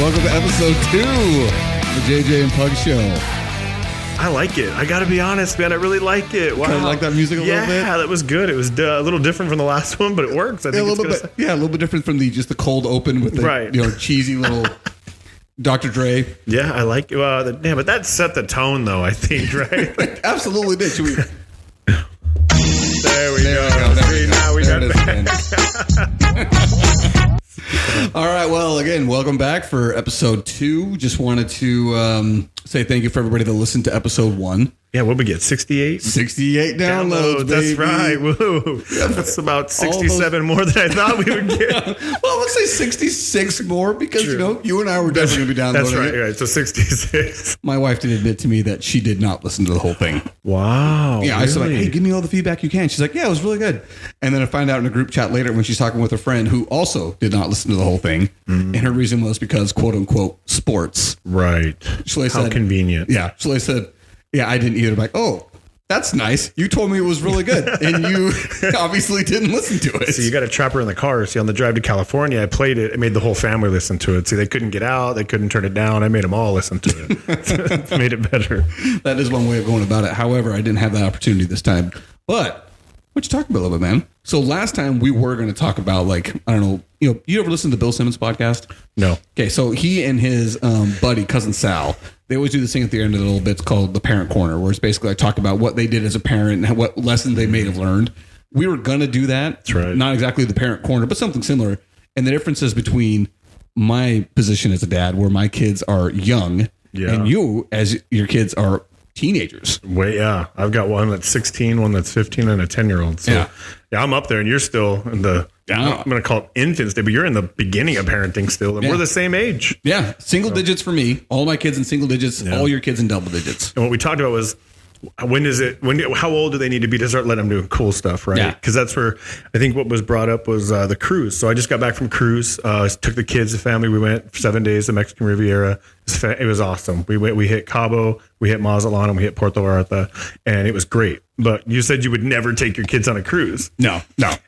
Welcome to episode 2 of the JJ and Pug Show. I like it. I got to be honest, man. I really like it. Wow. Kind of like that music a little bit? Yeah, that was good. It was a little different from the last one, but it works. I think a little bit different from just the cold open with the cheesy little Dr. Dre. Yeah, I like it. But that set the tone, though, I think, right? Absolutely did. Should we... There we go. Now we got it. All right. Well, again, welcome back for episode 2. Just wanted to say thank you for everybody that listened to episode 1. Yeah, what we get? 68? 68 downloads, That's baby. right. Woo. That's about 67 more than I thought we would get. Well, let's say 66 more because, you and I were definitely going to be downloading. That's right. So 66. My wife did admit to me that she did not listen to the whole thing. Wow. Yeah, really? I was like, hey, give me all the feedback you can. She's like, yeah, it was really good. And then I find out in a group chat later when she's talking with a friend who also did not listen to the whole thing. Mm-hmm. And her reason was because, quote unquote, sports. Right. How convenient. Yeah. So I said, yeah, I didn't either. I'm like, oh, that's nice. You told me it was really good. And you obviously didn't listen to it. So you got to trap her in the car. See, on the drive to California, I played it. I made the whole family listen to it. See, they couldn't get out. They couldn't turn it down. I made them all listen to it. Made it better. That is one way of going about it. However, I didn't have that opportunity this time. But what you talking about a little bit, man? So last time we were going to talk about, like, I don't know, you ever listen to Bill Simmons' podcast? No. Okay, so he and his buddy, cousin Sal, they always do this thing at the end of the little bits called the Parent Corner, where it's basically like talk about what they did as a parent and what lessons they may have learned. We were going to do that. That's right. Not exactly the Parent Corner, but something similar. And the differences between my position as a dad, where my kids are young, and you, as your kids are teenagers. I've got one that's 16, one that's 15, and a 10-year-old. So yeah, I'm up there, and you're still in the, I'm going to call it infants day, but you're in the beginning of parenting still, and we're the same age. Yeah, single digits for me. All my kids in single digits, all your kids in double digits. And what we talked about was, how old do they need to be to start letting them do cool stuff, right? Yeah. Because that's where I think what was brought up was the cruise. So I just got back from cruise, took the kids, the family. We went for 7 days to Mexican Riviera. It was awesome. We hit Cabo, we hit Mazatlan, and we hit Puerto Vallarta, and it was great. But you said you would never take your kids on a cruise. No.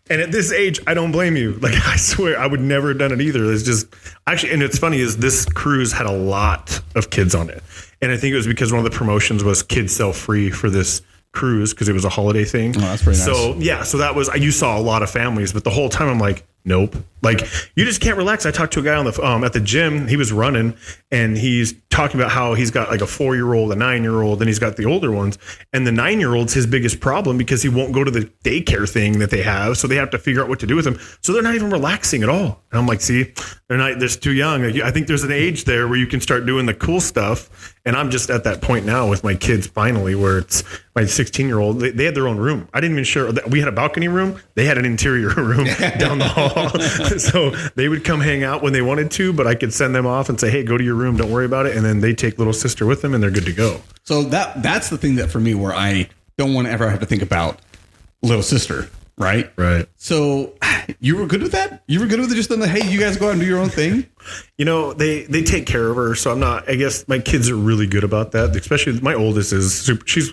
And at this age, I don't blame you. Like, I swear, I would never have done it either. It's just actually, and it's funny is this cruise had a lot of kids on it. And I think it was because one of the promotions was kids sell free for this cruise because it was a holiday thing. Oh, that's pretty nice. So, yeah, so that was, you saw a lot of families, but the whole time I'm like, nope. Like, you just can't relax. I talked to a guy on the at the gym. He was running, and he's talking about how he's got like a 4-year-old, a 9-year-old, and he's got the older ones. And the 9-year-old's his biggest problem because he won't go to the daycare thing that they have, so they have to figure out what to do with him. So they're not even relaxing at all. And I'm like, see, they're too young. I think there's an age there where you can start doing the cool stuff. And I'm just at that point now with my kids finally, where it's my 16-year-old. They had their own room. I didn't even share. We had a balcony room. They had an interior room down the hall. So they would come hang out when they wanted to, but I could send them off and say, hey, go to your room. Don't worry about it. And then they take little sister with them and they're good to go. So that's the thing that for me where I don't want to ever have to think about little sister. Right. So you were good with that? You were good with it just in the, hey, you guys go out and do your own thing? They take care of her. So I guess my kids are really good about that. Especially my oldest she's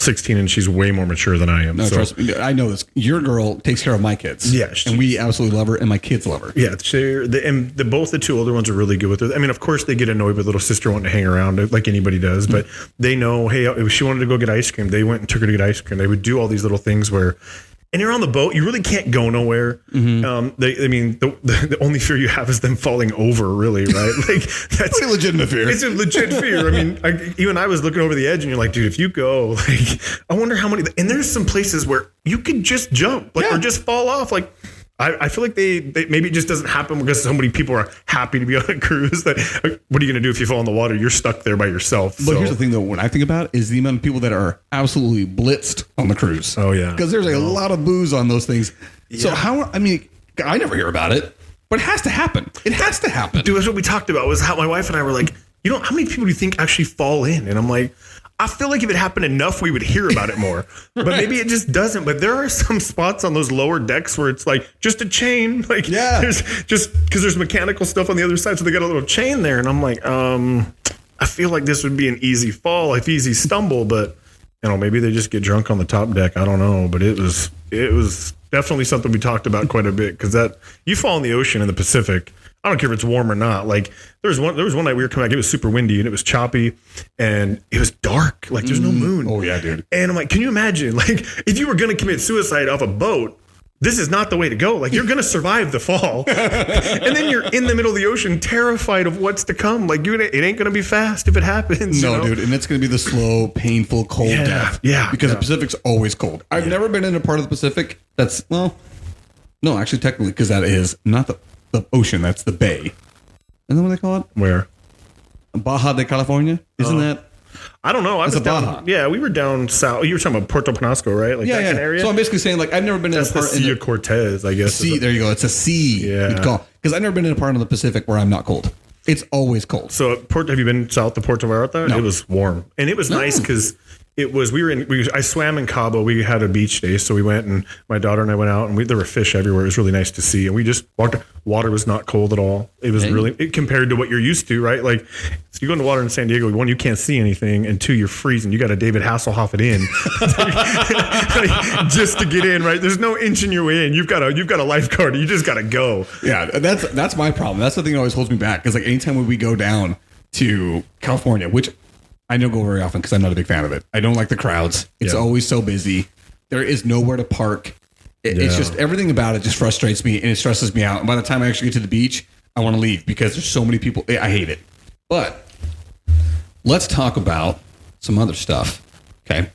16 and she's way more mature than I am. No, trust me. I know this. Your girl takes care of my kids. Yeah. And we absolutely love her and my kids love her. Yeah. Both the two older ones are really good with her. I mean, of course they get annoyed with little sister wanting to hang around like anybody does, but they know, hey, if she wanted to go get ice cream, they went and took her to get ice cream. They would do all these little things where, and you're on the boat, you really can't go nowhere. Mm-hmm. The only fear you have is them falling over, really, right? Like that's a legitimate fear. It's a legit fear. I mean, even I was looking over the edge, and you're like, dude, if you go, like, I wonder how many. And there's some places where you could just jump, or just fall off, like. I feel like they maybe it just doesn't happen because so many people are happy to be on a cruise that what are you going to do if you fall in the water? You're stuck there by yourself. But here's the thing, though. When I think about it, is the amount of people that are absolutely blitzed on the cruise. Oh, yeah. Because there's a lot of booze on those things. Yeah. So I never hear about it, but it has to happen. It has to happen. Dude, that's what we talked about was how my wife and I were like, how many people do you think actually fall in? And I'm like, I feel like if it happened enough, we would hear about it more. But maybe it just doesn't. But there are some spots on those lower decks where it's like just a chain. Like, there's just because there's mechanical stuff on the other side. So they got a little chain there. And I'm like, I feel like this would be an easy fall, easy stumble. But, maybe they just get drunk on the top deck. I don't know. But it was definitely something we talked about quite a bit because that you fall in the ocean in the Pacific. I don't care if it's warm or not. Like there was one night we were coming back. It was super windy and it was choppy and it was dark. Like there's no moon. Oh yeah, dude. And I'm like, can you imagine? Like if you were going to commit suicide off a boat, this is not the way to go. Like you're going to survive the fall. And then you're in the middle of the ocean, terrified of what's to come. Like it ain't going to be fast if it happens. No, you know? dude. And it's going to be the slow, painful, cold death. Yeah. Because the Pacific's always cold. I've never been in a part of the Pacific that's, well, no, actually, technically, because that is not the ocean. That's the bay. Isn't that what they call it? Where? Baja de California? Isn't that? I don't know. I was down. Baja. Yeah, we were down south. You were talking about Puerto Penasco, right? Like that kind of area. So I'm basically saying, like, I've never been in a That's the part Sea of Cortez, I guess. Sea. There you go. It's a sea. Yeah. Because I've never been in a part of the Pacific where I'm not cold. It's always cold. So have you been south to Puerto Vallarta? No. It was warm, and it was nice because it was. I swam in Cabo. We had a beach day, so we went, and my daughter and I went out, and there were fish everywhere. It was really nice to see, and we just walked. Water was not cold at all. It was compared to what you're used to, right? Like, so you go into water in San Diego. One, you can't see anything, and two, you're freezing. You got to David Hasselhoff it in just to get in, right? There's no inching your way in. You've got a lifeguard. You just got to go. Yeah, that's my problem. That's the thing that always holds me back. Because like anytime when we go down to California, which I don't go very often because I'm not a big fan of it. I don't like the crowds. It's always so busy. There is nowhere to park. It's just everything about it just frustrates me and it stresses me out. And by the time I actually get to the beach, I want to leave because there's so many people. I hate it. But let's talk about some other stuff. Okay.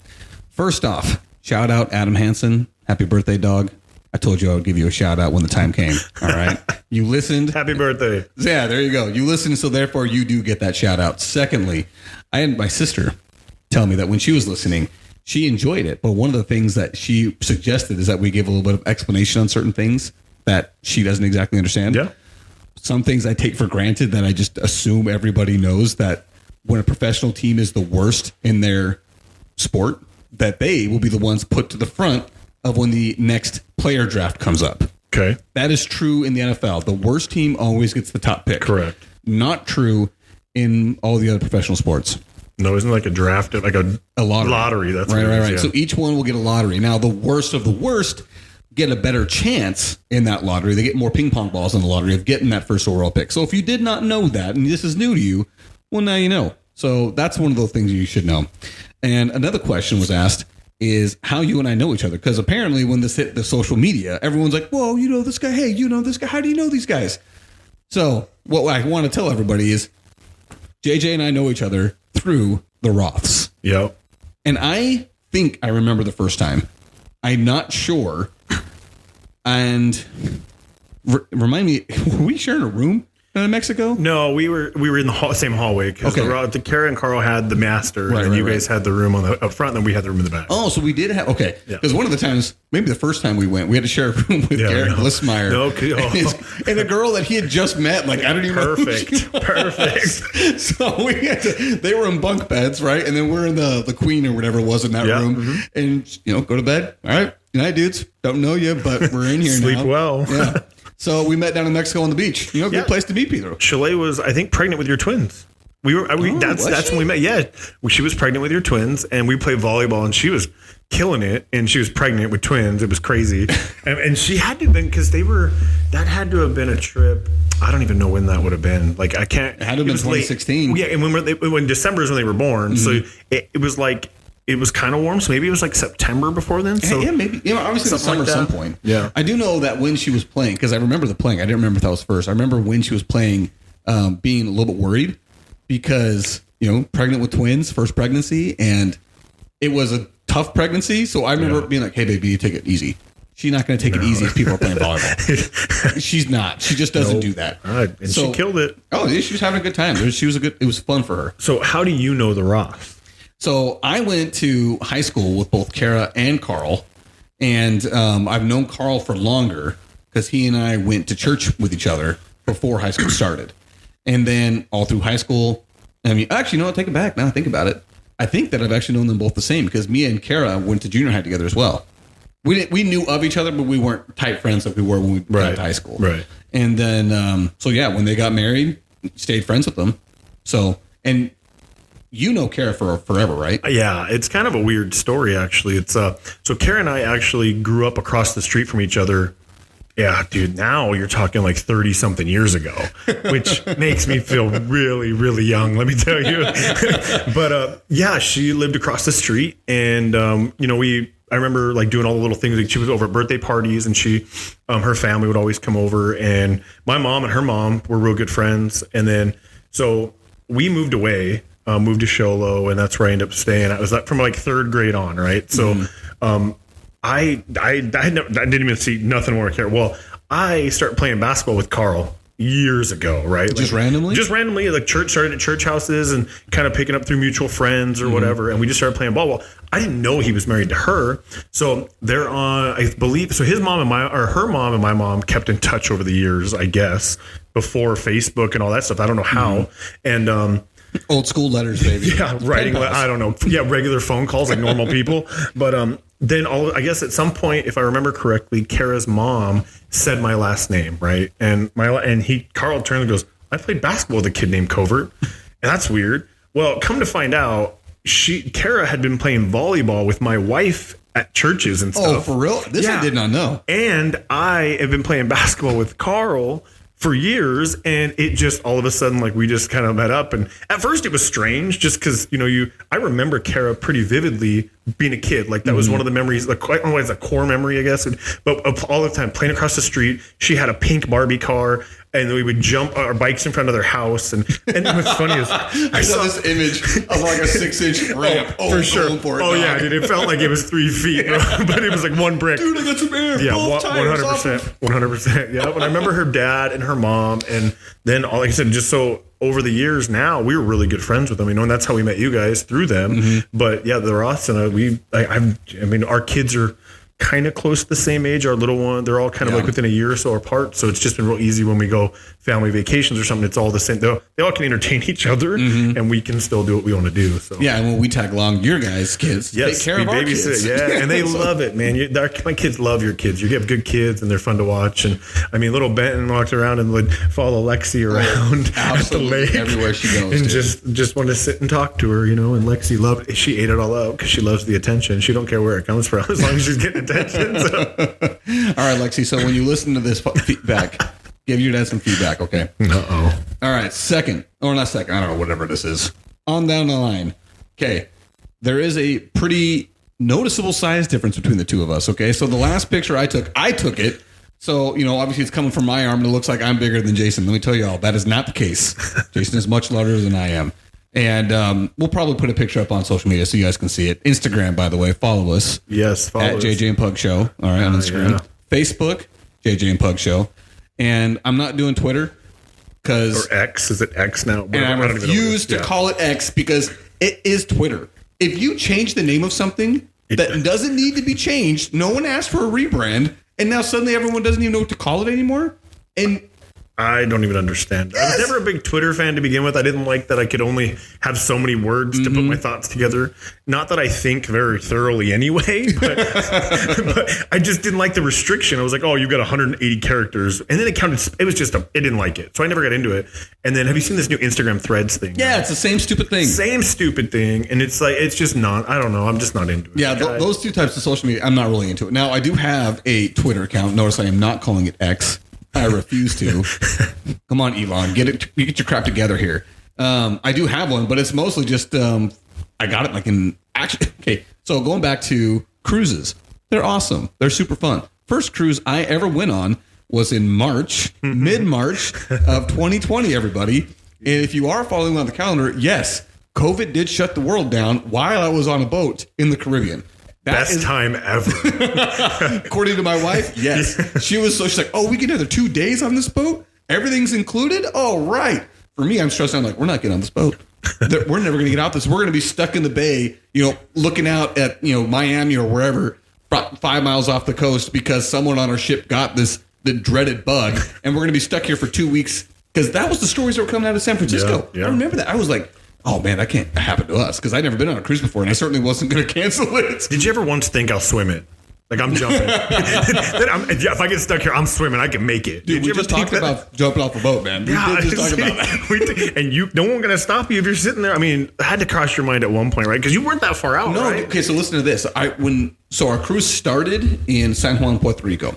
First off, shout out Adam Hansen. Happy birthday, dog. I told you I would give you a shout out when the time came. All right. You listened. Happy birthday. Yeah, there you go. You listened, so therefore you do get that shout out. Secondly, I had my sister tell me that when she was listening, she enjoyed it. But one of the things that she suggested is that we give a little bit of explanation on certain things that she doesn't exactly understand. Yeah. Some things I take for granted that I just assume everybody knows, that when a professional team is the worst in their sport, that they will be the ones put to the front of when the next player draft comes up. Okay. That is true in the NFL. The worst team always gets the top pick. Correct. Not true in all the other professional sports. No, isn't it like a draft, like a lottery? Lottery. That's right. what it is, Right. yeah. So each one will get a lottery. Now, the worst of the worst get a better chance in that lottery. They get more ping pong balls in the lottery of getting that first overall pick. So if you did not know that, and this is new to you, well, now you know. So that's one of those things you should know. And another question was asked is how you and I know each other. Because apparently when this hit the social media, everyone's like, whoa, you know this guy. Hey, you know this guy. How do you know these guys? So what I want to tell everybody is JJ and I know each other through the Roths. Yep. And I think I remember the first time. I'm not sure. And remind me, were we sharing a room in Mexico? No, we were in the same hallway because the Kara and Carl had the master, and you guys had the room on the up front, and then we had the room in the back. Oh, so we did have because one of the times, maybe the first time we went, we had to share a room with Garrett Glissmeyer and a girl that he had just met. Like I don't even know. Perfect. So we had they were in bunk beds, right? And then we're in the queen or whatever it was in that room, and go to bed. All right, good night, dudes. Don't know you, but we're in here now. Sleep well. Yeah. So we met down in Mexico on the beach. Good place to meet people. Chalet was, I think, pregnant with your twins. That's when we met. Yeah, she was pregnant with your twins, and we played volleyball, and she was killing it, and she was pregnant with twins. It was crazy, and she had to have been because that had to have been a trip. I don't even know when that would have been. Like I can't. It had to have been 2016. Yeah, and when December is when they were born, so it was like. It was kind of warm, so maybe it was like September before then. So yeah, maybe. Obviously the summer at some point. Yeah, I do know that when she was playing, because I remember the playing. I didn't remember if that was first. I remember when she was playing, being a little bit worried because pregnant with twins, first pregnancy, and it was a tough pregnancy. So I remember being like, "Hey, baby, you take it easy." She's not going to take it easy if people are playing volleyball. She's not. She just doesn't do that. All right, and she killed it. Oh, yeah, she was having a good time. It was fun for her. So how do you know the Roth? So I went to high school with both Kara and Carl, and I've known Carl for longer because he and I went to church with each other before high school started. And then all through high school, actually, no, take it back. Now I think about it. I think that I've actually known them both the same because me and Kara went to junior high together as well. We knew of each other, but we weren't tight friends like we were when we got to high school. Right. And then, when they got married, stayed friends with them. So, and Kara for forever, right? Yeah, it's kind of a weird story, actually. It's so Kara and I actually grew up across the street from each other Yeah, dude, now you're talking like 30 something years ago, which makes me feel really, really young, let me tell you. But yeah, she lived across the street, and I remember like doing all the little things. Like she was over at birthday parties, and her family would always come over, and my mom and her mom were real good friends. And then so we moved away, moved to Sholo, and that's where I ended up staying. I was from like third grade on, right? So I didn't even see nothing more I care. Well, I started playing basketball with Carl years ago, right? Just randomly? Just randomly. Like started at church houses and kind of picking up through mutual friends or whatever. And we just started playing ball. Well, I didn't know he was married to her. So they're on, I believe, so her mom and my mom kept in touch over the years, I guess, before Facebook and all that stuff. I don't know how. And, old school letters, baby. Yeah, writing. I don't know. Yeah, regular phone calls like normal people. But then I guess at some point, if I remember correctly, Kara's mom said my last name, right? And Carl turned and goes, "I played basketball with a kid named Covert," and that's weird. Well, come to find out, Kara had been playing volleyball with my wife at churches and stuff. Oh, for real? This I did not know. And I have been playing basketball with Carl for years, and it just all of a sudden, like, we just kind of met up. And at first it was strange just because, I remember Kara pretty vividly being a kid. Like, that was one of the memories, like, I don't know, it's a core memory, I guess. But all the time playing across the street, she had a pink Barbie car, and we would jump our bikes in front of their house. And what's funny is I saw this image of like a 6-inch ramp. For sure. Yeah, dude, it felt like it was 3 feet, but it was like one brick. Dude, I got some air. Yeah, 100%. 100%. Yeah, but I remember her dad and her mom, and then, like I said, just so over the years now, we were really good friends with them, and that's how we met you guys, through them. But yeah, they're us, and our kids are kind of close to the same age. Our little one, they're all kind of like within a year or so apart. So it's just been real easy when we go family vacations or something. It's all the same. They all can entertain each other, and we can still do what we want to do. So yeah, and when we tag along your guys' kids, yes, take care of our kids. Yeah, and they love it, man. My kids love your kids. You have good kids, and they're fun to watch. And little Benton walked around and would follow Lexi around at the lake everywhere she goes, and just wanted to sit and talk to her, and Lexi loved it. She ate it all up because she loves the attention. She don't care where it comes from as long as she's getting attention. So. All right, Lexi. So when you listen to this feedback, give your dad some feedback, okay? Uh-oh. All right, not second, I don't know, whatever this is. On down the line. Okay, there is a pretty noticeable size difference between the two of us, okay? So the last picture I took it. So, obviously it's coming from my arm, and it looks like I'm bigger than Jason. Let me tell you all, that is not the case. Jason is much larger than I am. And we'll probably put a picture up on social media so you guys can see it. Instagram, by the way, follow us. Yes, follow us. At JJ and Pug Show. All right, on Instagram. Yeah. Facebook, JJ and Pug Show. And I'm not doing Twitter because... Or X. Is it X now? And I refuse to call it X because it is Twitter. If you change the name of something that doesn't need to be changed, no one asked for a rebrand, and now suddenly everyone doesn't even know what to call it anymore. And I don't even understand. Yes. I was never a big Twitter fan to begin with. I didn't like that I could only have so many words to put my thoughts together. Not that I think very thoroughly anyway, but I just didn't like the restriction. I was like, oh, you got 180 characters. And then it counted. It was just, it didn't like it. So I never got into it. And then have you seen this new Instagram Threads thing? Yeah, right? It's the same stupid thing. Same stupid thing. And it's like, it's just not, I don't know. I'm just not into it. Yeah, those two types of social media, I'm not really into it. Now, I do have a Twitter account. Notice I am not calling it X. I refuse to. Come on, Elon, get your crap together here. I do have one, but it's mostly just I got it like in action. Okay, so going back to cruises, they're awesome. They're super fun. First cruise I ever went on was in March, mid-March of 2020. Everybody, and if you are following on the calendar, yes, COVID did shut the world down while I was on a boat in the Caribbean. Best time ever. According to my wife, yes. She's like, oh, we get another 2 days on this boat? Everything's included? Oh, right. For me, I'm stressed out. I'm like, we're not getting on this boat. We're never going to get out this. We're going to be stuck in the bay, looking out at, Miami or wherever, 5 miles off the coast because someone on our ship got the dreaded bug. And we're going to be stuck here for 2 weeks because that was the stories that were coming out of San Francisco. Yeah. I remember that. I was like, oh, man, that can't happen to us because I'd never been on a cruise before, and I certainly wasn't going to cancel it. Did you ever once think I'll swim it? Like, I'm jumping. If I get stuck here, I'm swimming. I can make it. Dude, we just talked about jumping off a boat, man. We did just talk about that. And no one going to stop you if you're sitting there. I mean, it had to cross your mind at one point, right? Because you weren't that far out, no, right? Okay, so listen to this. Our cruise started in San Juan, Puerto Rico.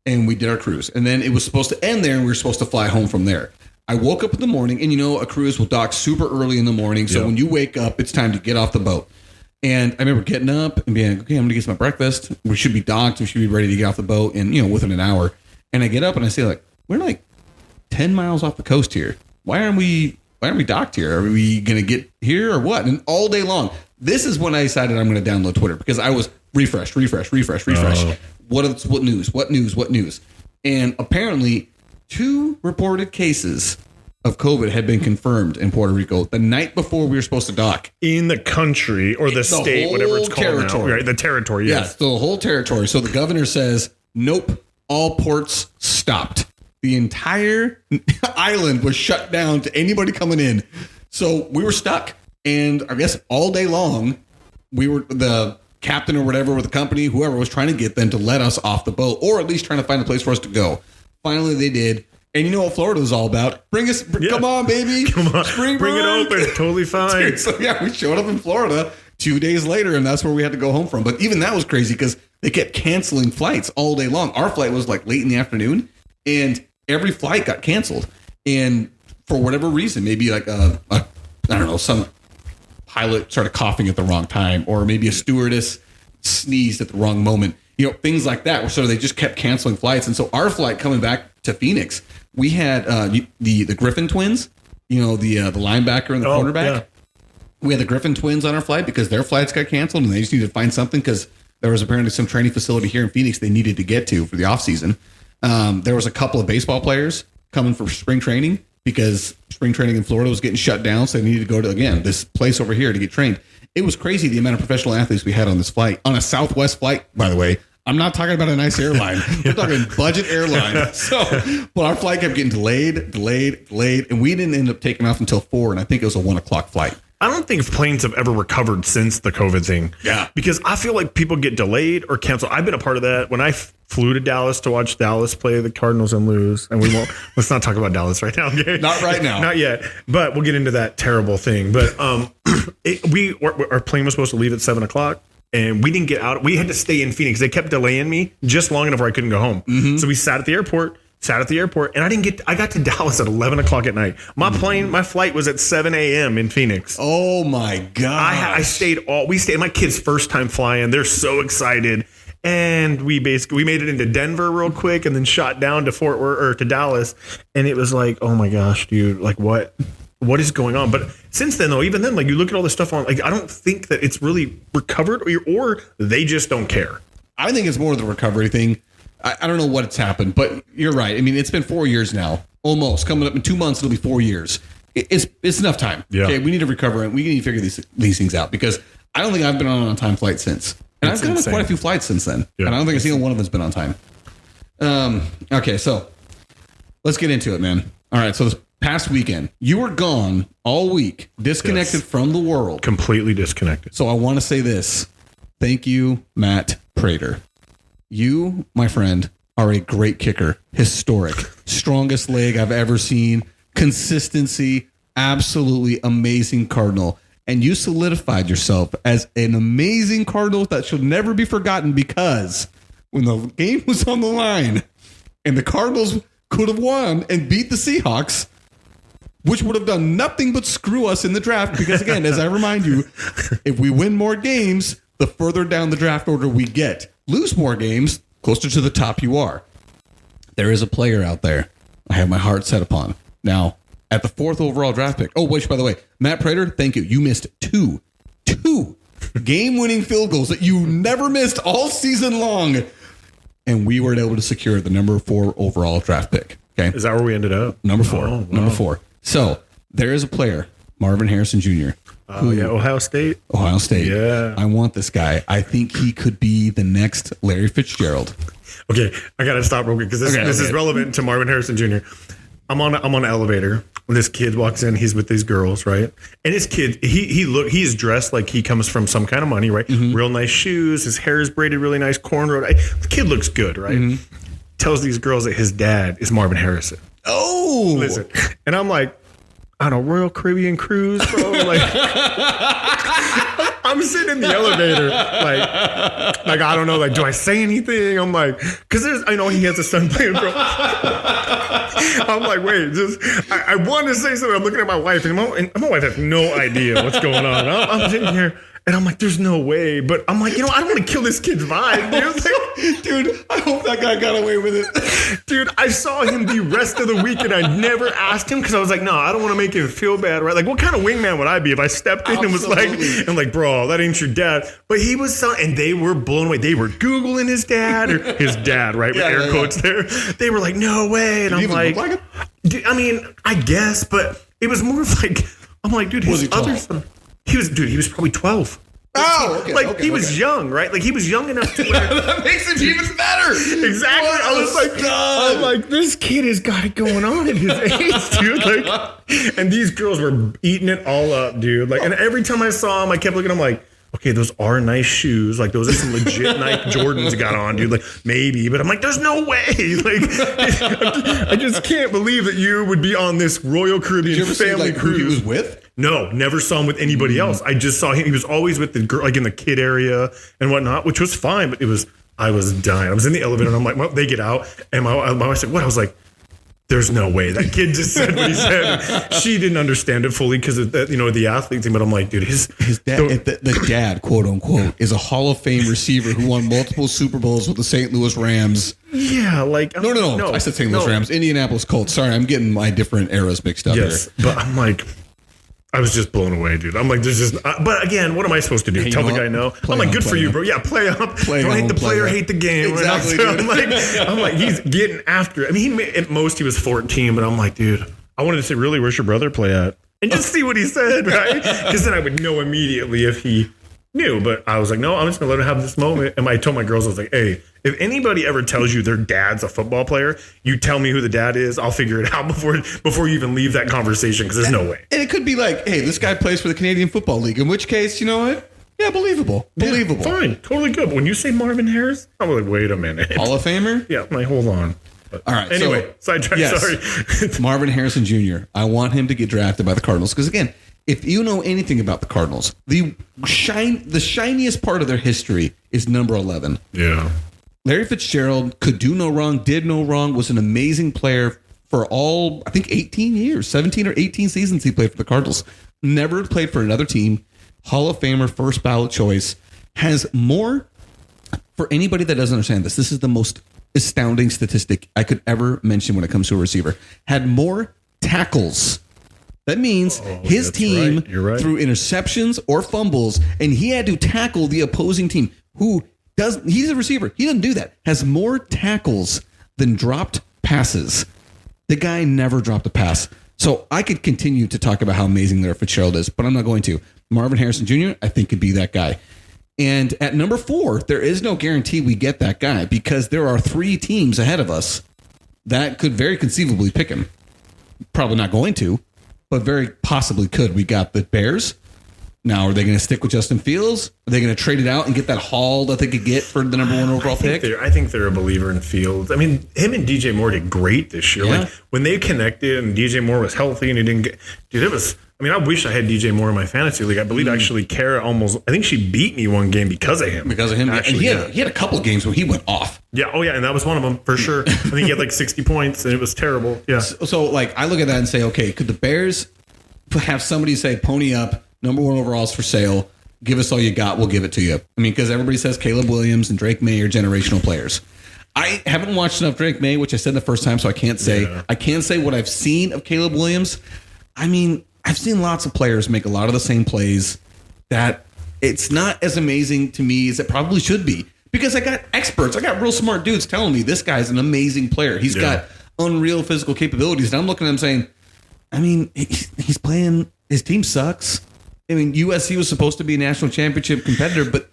and we did our cruise. And then it was supposed to end there, and we were supposed to fly home from there. I woke up in the morning, and a cruise will dock super early in the morning. So when you wake up, it's time to get off the boat. And I remember getting up and being like, okay, I'm going to get some breakfast. We should be docked. We should be ready to get off the boat within an hour. And I get up and I say, like, we're like 10 miles off the coast here. Why aren't we docked here? Are we going to get here or what? And all day long, this is when I decided I'm going to download Twitter, because I was refresh. Oh. What news? And apparently 2 reported cases of COVID had been confirmed in Puerto Rico the night before we were supposed to dock. In the country or the state, whatever it's called territory. now. Right, the territory, yes. The whole territory. So the governor says, nope, all ports stopped. The entire island was shut down to anybody coming in. So we were stuck. And I guess all day long, the captain or whatever with the company, whoever was trying to get them to let us off the boat, or at least trying to find a place for us to go. Finally, they did. And you know what Florida was all about? Come on, baby. Come on. Spring Bring it break. open. Totally fine. Dude, so yeah, we showed up in Florida 2 days later, and that's where we had to go home from. But even that was crazy because they kept canceling flights all day long. Our flight was like late in the afternoon, and every flight got canceled. And for whatever reason, maybe like I don't know, some pilot started coughing at the wrong time, or maybe a stewardess sneezed at the wrong moment. Things like that. So they just kept canceling flights. And so our flight coming back to Phoenix, we had the Griffin twins, the linebacker and the cornerback. Yeah. We had the Griffin twins on our flight because their flights got canceled, and they just needed to find something because there was apparently some training facility here in Phoenix they needed to get to for the off season. There was a couple of baseball players coming for spring training because spring training in Florida was getting shut down. So they needed to go to, again, this place over here to get trained. It was crazy the amount of professional athletes we had on this flight, on a Southwest flight, by the way. I'm not talking about a nice airline. We're talking budget airline. But our flight kept getting delayed, and we didn't end up taking off until 4, and I think it was a 1 o'clock flight. I don't think planes have ever recovered since the COVID thing. Yeah. Because I feel like people get delayed or canceled. I've been a part of that. When I flew to Dallas to watch Dallas play the Cardinals and lose, and we won't, let's not talk about Dallas right now. Okay? Not right now. Not yet. But we'll get into that terrible thing. But our plane was supposed to leave at 7 o'clock. And we didn't get out. We had to stay in Phoenix. They kept delaying me just long enough where I couldn't go home. Mm-hmm. So we sat at the airport, and I got to Dallas at 11 o'clock at night. My flight was at 7 a.m. in Phoenix. Oh my God. We stayed, my kids' first time flying. They're so excited. And we made it into Denver real quick and then shot down to to Dallas. And it was like, oh my gosh, dude, like what is going on? But since then, though, even then, like you look at all this stuff on, like I don't think that it's really recovered, or they just don't care. I think it's more the recovery thing. I don't know what's happened, but you're right. I mean, it's been 4 years now, almost coming up in 2 months. It'll be 4 years. It's enough time. Yeah. Okay, we need to recover, and we need to figure these things out because I don't think I've been on an on-time flight since, and I've gone on quite a few flights since then, and I don't think a single one of them's been on time. Okay, so let's get into it, man. All right, so this past weekend, you were gone all week, disconnected from the world. Completely disconnected. So I want to say this. Thank you, Matt Prater. You, my friend, are a great kicker. Historic. Strongest leg I've ever seen. Consistency. Absolutely amazing Cardinal. And you solidified yourself as an amazing Cardinal that should never be forgotten because when the game was on the line and the Cardinals could have won and beat the Seahawks, which would have done nothing but screw us in the draft. Because again, as I remind you, if we win more games, the further down the draft order we get. Lose more games, closer to the top you are. There is a player out there I have my heart set upon. Now, at the 4th overall draft pick. Oh, which, by the way, Matt Prater, thank you. You missed two game-winning field goals that you never missed all season long. And we were able to secure the number 4 overall draft pick. Okay, is that where we ended up? Number 4. Oh, wow. Number 4. So there is a player, Marvin Harrison Jr. Ohio State. Yeah. I want this guy. I think he could be the next Larry Fitzgerald. Okay, I got to stop real quick because this is relevant to Marvin Harrison Jr. I'm on an elevator. This kid walks in. He's with these girls, right? And this kid, he's dressed like he comes from some kind of money, right? Mm-hmm. Real nice shoes. His hair is braided really nice, cornrowed. The kid looks good, right? Mm-hmm. Tells these girls that his dad is Marvin Harrison. Oh, listen, and I'm like, on a Royal Caribbean cruise, bro. Like, I'm sitting in the elevator, like I don't know, like, do I say anything? I'm like, because I know he has a son playing pro. I'm like, wait, I want to say something. I'm looking at my wife, and my wife has no idea what's going on. I'm sitting here. And I'm like, there's no way. But I'm like, I don't want to kill this kid's vibe, dude. Like, dude, I hope that guy got away with it. Dude, I saw him the rest of the week, and I never asked him because I was like, no, I don't want to make him feel bad, right? Like, what kind of wingman would I be if I stepped in and was like, I'm like, bro, that ain't your dad. But he was and they were blown away. They were Googling his dad, or his dad, right? With air quotes there. They were like, no way. And I'm like dude, I mean, I guess, but it was more of like, I'm like, dude, his other son. He was probably 12. Oh, okay, he was young, right? Like he was young enough to where that makes him even better. Exactly. I'm like, this kid has got it going on at his age, dude. Like, and these girls were eating it all up, dude. Like, and every time I saw him, I kept looking. I'm like, okay, those are nice shoes. Like, those are some legit Nike Jordans got on, dude. Like, maybe, but I'm like, there's no way. Like, I just can't believe that you would be on this Royal Caribbean family cruise. Who he was with? No, never saw him with anybody else. I just saw him. He was always with the girl, like in the kid area and whatnot, which was fine. But I was dying. I was in the elevator, and I'm like, well, they get out, and my wife said, what? I was like, there's no way. That kid just said what he said. She didn't understand it fully because of that, the athlete thing. But I'm like, dude, his dad, the dad, quote unquote, is a Hall of Fame receiver who won multiple Super Bowls with the St. Louis Rams. Yeah, like no. I said St. Louis Rams, Indianapolis Colts. Sorry, I'm getting my different eras mixed up here. But I'm like, I was just blown away, dude. I'm like, there's just. But again, what am I supposed to do? Tell the guy no? I'm like, good for you, bro. Yeah, play up. Don't hate the player, hate the game. Exactly. I'm like, he's getting after it. I mean, at most he was 14, but I'm like, dude, I wanted to say, really, where's your brother play at? And just see what he said, right? Because then I would know immediately if he knew. But I was like, no, I'm just gonna let him have this moment. And I told my girls, I was like, hey, if anybody ever tells you their dad's a football player, you tell me who the dad is. I'll figure it out before you even leave that conversation, because there's no way. And it could be like, hey, this guy plays for the Canadian Football League. In which case, you know what? Yeah, believable. Yeah, fine, totally good. But when you say Marvin Harris, I'm like, wait a minute. Hall of Famer? Yeah, I'm like, hold on. But all right. Anyway, sidetrack. Yes. Sorry. Marvin Harrison Jr. I want him to get drafted by the Cardinals because, again, if you know anything about the Cardinals, the shiniest part of their history is number 11. Yeah. Larry Fitzgerald could do no wrong, did no wrong, was an amazing player for all, I think, 18 years, 17 or 18 seasons he played for the Cardinals. Never played for another team. Hall of Famer, first ballot choice. Has more, for anybody that doesn't understand this, this is the most astounding statistic I could ever mention when it comes to a receiver. Had more tackles. That means his team threw interceptions or fumbles, and he had to tackle the opposing team who he's a receiver. He doesn't do that. Has more tackles than dropped passes. The guy never dropped a pass. So I could continue to talk about how amazing Larry Fitzgerald is, but I'm not going to. Marvin Harrison Jr., I think, could be that guy. And at number 4, there is no guarantee we get that guy because there are 3 teams ahead of us that could very conceivably pick him. Probably not going to, but very possibly could. We got the Bears. Now, are they going to stick with Justin Fields? Are they going to trade it out and get that haul that they could get for the number 1 overall pick? I think they're a believer in Fields. I mean, him and DJ Moore did great this year. Yeah. Like when they connected and DJ Moore was healthy and he didn't get, dude, it was. I mean, I wish I had DJ Moore in my fantasy league. I believe actually Kara I think she beat me one game because of him. Actually, and he had a couple of games where he went off. Yeah. Oh yeah, and that was one of them for sure. I think he had like 60 points and it was terrible. Yeah. So like I look at that and say, okay, could the Bears have somebody say, pony up? Number 1 overalls for sale. Give us all you got. We'll give it to you. I mean, because everybody says Caleb Williams and Drake May are generational players. I haven't watched enough Drake May, which I said the first time, so I can't say. Yeah. I can say what I've seen of Caleb Williams. I mean, I've seen lots of players make a lot of the same plays that it's not as amazing to me as it probably should be. Because I got experts. I got real smart dudes telling me this guy's an amazing player. He's got unreal physical capabilities. And I'm looking at him saying, I mean, he's playing, his team sucks. I mean, USC was supposed to be a national championship competitor, but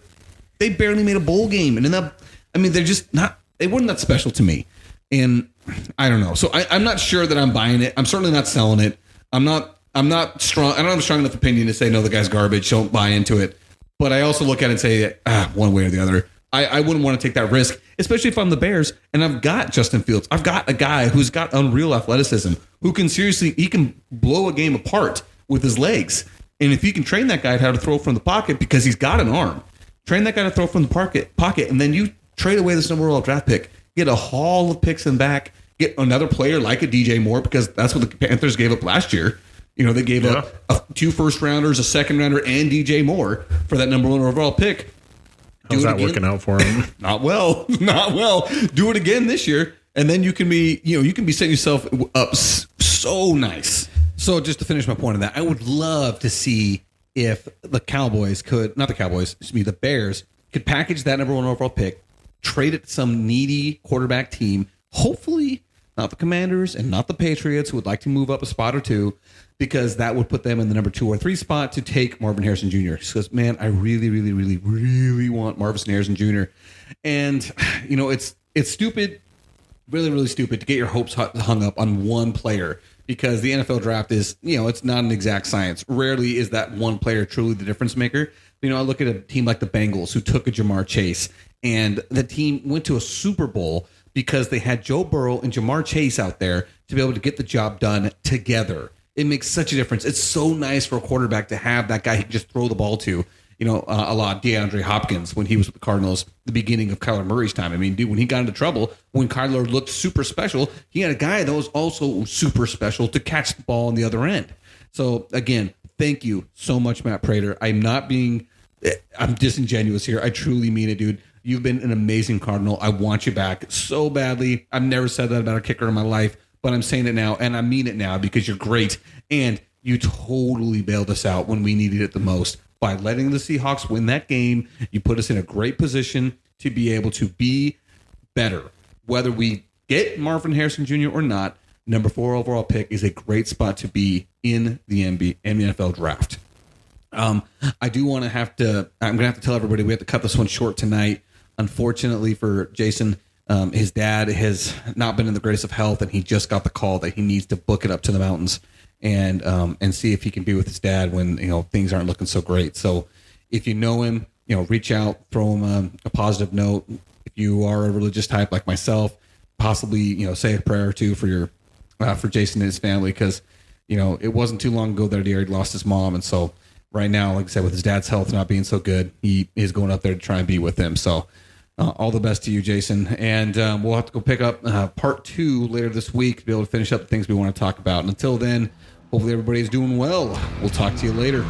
they barely made a bowl game. And they're just not, they weren't that special to me. And I don't know. So I'm not sure that I'm buying it. I'm certainly not selling it. I'm not strong. I don't have a strong enough opinion to say, no, the guy's garbage. Don't buy into it. But I also look at it and say, one way or the other. I wouldn't want to take that risk, especially if I'm the Bears and I've got Justin Fields. I've got a guy who's got unreal athleticism, who can blow a game apart with his legs. And if you can train that guy how to throw from the pocket because he's got an arm, train that guy to throw from the pocket, and then you trade away this number 1 draft pick, get a haul of picks in back, get another player like a DJ Moore, because that's what the Panthers gave up last year. They gave up 2 first-rounders, a second-rounder, and DJ Moore for that number 1 overall pick. How's that working out for him? Not well. Not well. Do it again this year, and then you can be setting yourself up so nice. So just to finish my point on that, I would love to see if the the Bears could package that number 1 overall pick, trade it to some needy quarterback team, hopefully not the Commanders and not the Patriots, who would like to move up a spot or two, because that would put them in the number 2 or 3 spot to take Marvin Harrison Jr. Because, man, I really, really, really, really want Marvin Harrison Jr. And, it's stupid, really, really stupid to get your hopes hung up on one player, because the NFL draft is, it's not an exact science. Rarely is that one player truly the difference maker. I look at a team like the Bengals, who took a Jamar Chase, and the team went to a Super Bowl because they had Joe Burrow and Jamar Chase out there to be able to get the job done together. It makes such a difference. It's so nice for a quarterback to have that guy he can just throw the ball to, a la DeAndre Hopkins when he was with the Cardinals, the beginning of Kyler Murray's time. I mean, dude, when he got into trouble, when Kyler looked super special, he had a guy that was also super special to catch the ball on the other end. So, again, thank you so much, Matt Prater. I'm disingenuous here. I truly mean it, dude. You've been an amazing Cardinal. I want you back so badly. I've never said that about a kicker in my life, but I'm saying it now, and I mean it now, because you're great. And you totally bailed us out when we needed it the most by letting the Seahawks win that game. You put us in a great position to be able to be better. Whether we get Marvin Harrison Jr. or not, number 4 overall pick is a great spot to be in the NFL draft. I'm going to have to tell everybody we have to cut this one short tonight. Unfortunately for Jason, his dad has not been in the greatest of health, and he just got the call that he needs to book it up to the mountains and see if he can be with his dad when things aren't looking so great. So if you know him, reach out, throw him a positive note. If you are a religious type like myself, possibly say a prayer or two for Jason and his family, because it wasn't too long ago that he already lost his mom, and so right now, like I said, with his dad's health not being so good, he is going up there to try and be with him. So all the best to you, Jason. And we'll have to go pick up part 2 later this week to be able to finish up the things we want to talk about. And until then, hopefully everybody's doing well. We'll talk to you later.